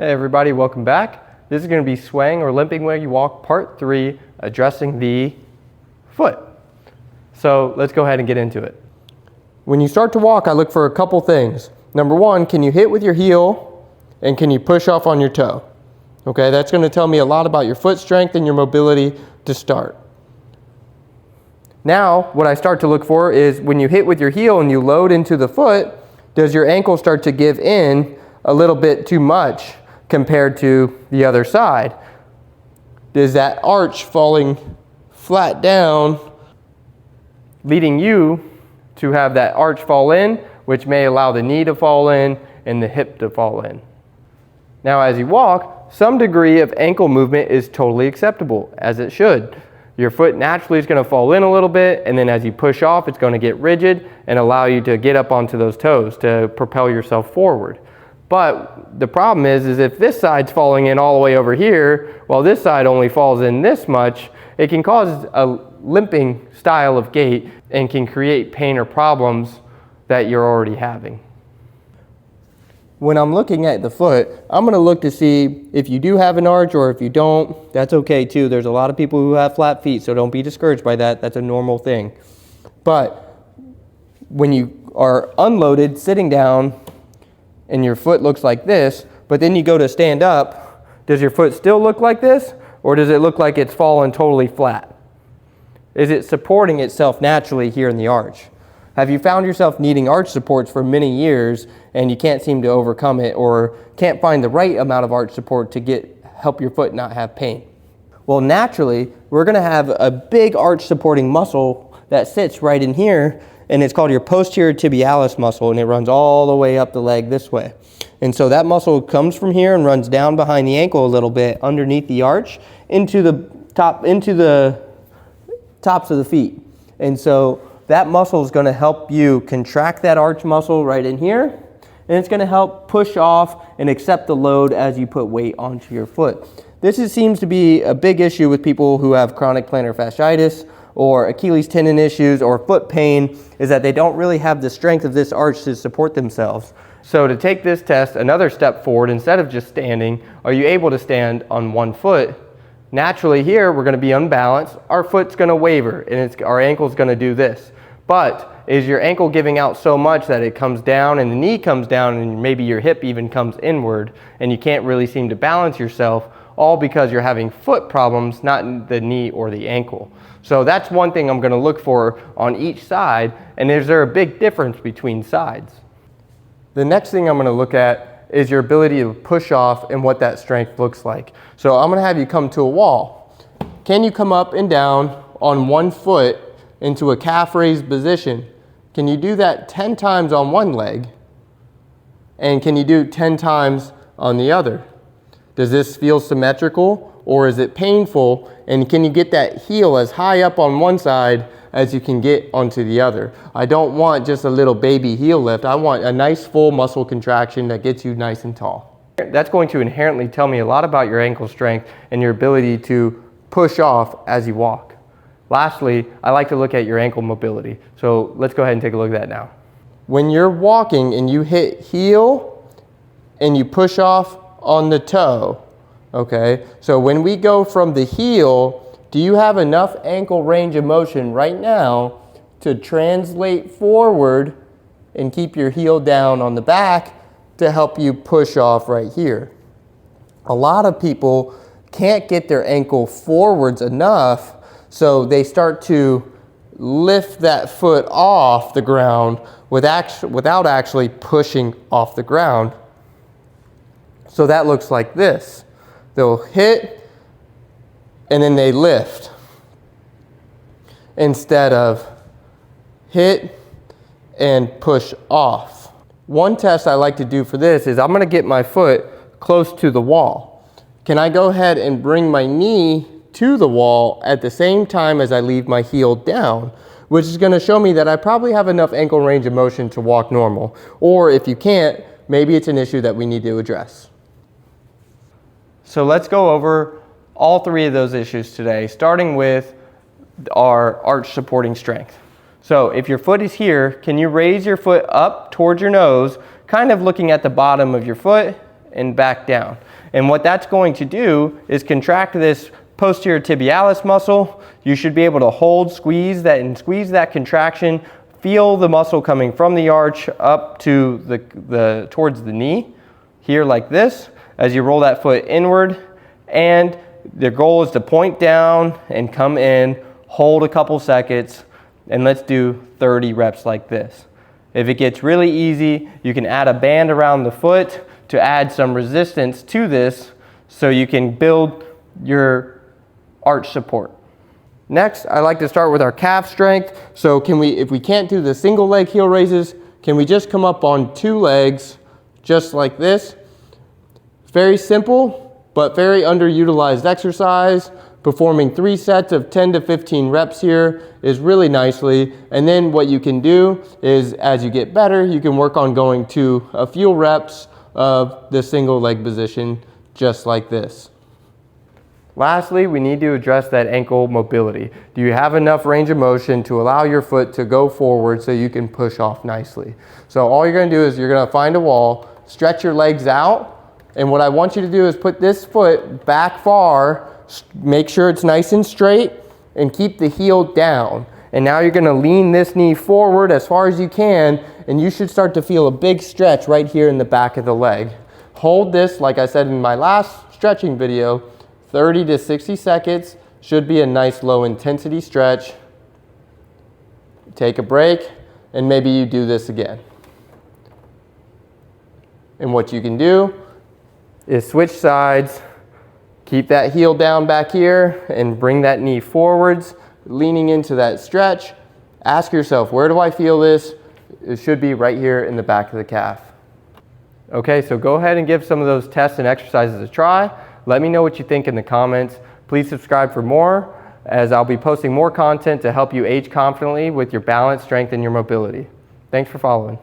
Hey everybody, welcome back. This is going to be swaying or limping where you walk, part 3, addressing the foot. So let's go ahead and get into it. When you start to walk, I look for a couple things. Number one, can you hit with your heel and can you push off on your toe? Okay, that's going to tell me a lot about your foot strength and your mobility to start. Now, what I start to look for is when you hit with your heel and you load into the foot, does your ankle start to give in a little bit too much compared to the other side? Is that arch falling flat down, leading you to have that arch fall in, which may allow the knee to fall in and the hip to fall in. Now, as you walk, some degree of ankle movement is totally acceptable, as it should. Your foot naturally is going to fall in a little bit, and then as you push off, it's going to get rigid and allow you to get up onto those toes to propel yourself forward. But the problem is if this side's falling in all the way over here, while this side only falls in this much, it can cause a limping style of gait and can create pain or problems that you're already having. When I'm looking at the foot, I'm going to look to see if you do have an arch, or if you don't, that's okay too. There's a lot of people who have flat feet, so don't be discouraged by that. That's a normal thing. But when you are unloaded, sitting down, and your foot looks like this, but then you go to stand up, does your foot still look like this, or does it look like it's fallen totally flat? Is it supporting itself naturally here in the arch? Have you found yourself needing arch supports for many years and you can't seem to overcome it, or can't find the right amount of arch support to help your foot not have pain? Well, naturally, we're going to have a big arch supporting muscle that sits right in here, and it's called your posterior tibialis muscle, and it runs all the way up the leg this way. And so that muscle comes from here and runs down behind the ankle a little bit underneath the arch into the tops of the feet. And so that muscle is going to help you contract that arch muscle right in here, and it's going to help push off and accept the load as you put weight onto your foot. This seems to be a big issue with people who have chronic plantar fasciitis or Achilles tendon issues or foot pain, is that they don't really have the strength of this arch to support themselves. So to take this test another step forward, instead of just standing, are you able to stand on one foot? Naturally here, we're going to be unbalanced. Our foot's going to waver, and our ankle's going to do this. But is your ankle giving out so much that it comes down and the knee comes down and maybe your hip even comes inward and you can't really seem to balance yourself, all because you're having foot problems, not the knee or the ankle? So that's one thing I'm going to look for on each side, and is there a big difference between sides? The next thing I'm going to look at is your ability to push off and what that strength looks like. So I'm going to have you come to a wall. Can you come up and down on one foot into a calf raised position? Can you do that 10 times on one leg? And can you do 10 times on the other? Does this feel symmetrical, or is it painful? And can you get that heel as high up on one side as you can get onto the other? I don't want just a little baby heel lift. I want a nice full muscle contraction that gets you nice and tall. That's going to inherently tell me a lot about your ankle strength and your ability to push off as you walk. Lastly, I like to look at your ankle mobility. So let's go ahead and take a look at that now. When you're walking and you hit heel and you push off on the toe, okay? So when we go from the heel, do you have enough ankle range of motion right now to translate forward and keep your heel down on the back to help you push off right here? A lot of people can't get their ankle forwards enough, so they start to lift that foot off the ground without actually pushing off the ground. So that looks like this. They'll hit and then they lift, instead of hit and push off. One test I like to do for this is I'm going to get my foot close to the wall. Can I go ahead and bring my knee to the wall at the same time as I leave my heel down, which is going to show me that I probably have enough ankle range of motion to walk normal. Or if you can't, maybe it's an issue that we need to address. So let's go over all 3 of those issues today, starting with our arch supporting strength. So if your foot is here, can you raise your foot up towards your nose, kind of looking at the bottom of your foot and back down. And what that's going to do is contract this posterior tibialis muscle. You should be able to hold, squeeze that contraction. Feel the muscle coming from the arch up to towards the knee, here like this, as you roll that foot inward. And the goal is to point down and come in, hold a couple seconds, and let's do 30 reps like this. If it gets really easy, you can add a band around the foot to add some resistance to this so you can build your arch support. Next, I like to start with our calf strength. So if we can't do the single leg heel raises, can we just come up on 2 legs just like this? Very simple, but very underutilized exercise. Performing 3 sets of 10 to 15 reps here is really nicely. And then what you can do is, as you get better, you can work on going to a few reps of the single leg position just like this. Lastly, we need to address that ankle mobility. Do you have enough range of motion to allow your foot to go forward so you can push off nicely? So all you're going to do is you're going to find a wall, stretch your legs out, and what I want you to do is put this foot back far. Make sure it's nice and straight and keep the heel down. And now you're going to lean this knee forward as far as you can, and you should start to feel a big stretch right here in the back of the leg. Hold this, like I said in my last stretching video, 30 to 60 seconds. Should be a nice low intensity stretch. Take a break, and maybe you do this again. And what you can do is switch sides. Keep that heel down back here and bring that knee forwards, leaning into that stretch. Ask yourself, where do I feel this? It should be right here in the back of the calf. Okay, so go ahead and give some of those tests and exercises a try. Let me know what you think in the comments. Please subscribe for more, as I'll be posting more content to help you age confidently with your balance, strength, and your mobility. Thanks for following.